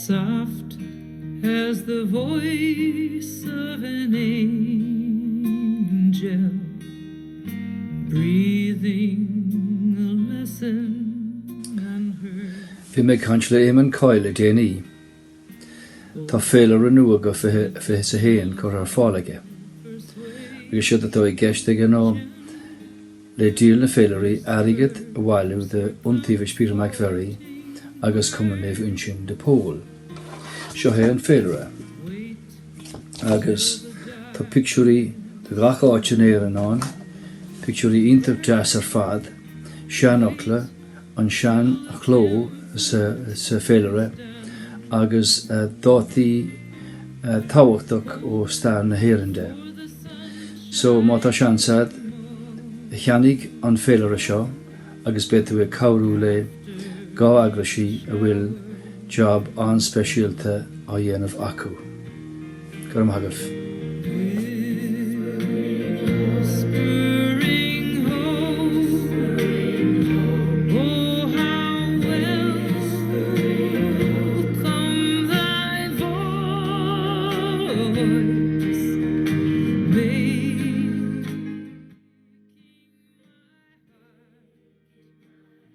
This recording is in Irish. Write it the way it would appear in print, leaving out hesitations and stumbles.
soft as the voice of an angel, breathing a lesson unheard. Bhí mé cansle éman coile déanaí. Tá féile renua go fi sa héan chur ar fálaige. Agus siad atá I gceiste gan ná le díal na féileí airigad a bhhailú de untaobh Peter McVerry agus cumann léamh insin de Pól. Seo é an féilire. Agus tá pictiúí de gach áitin éar an án, pictiúí iontar deas ar fad, seanachla, an sean a chló sa féilire, agus dátaí táhachtach ó stair na héirinde. So má tá seansad, cheannig an féilire seo, agus betu é cabhrú le gá agrasí a bhfuil job an speisialta a dhéanamh acu. Gurm hagah.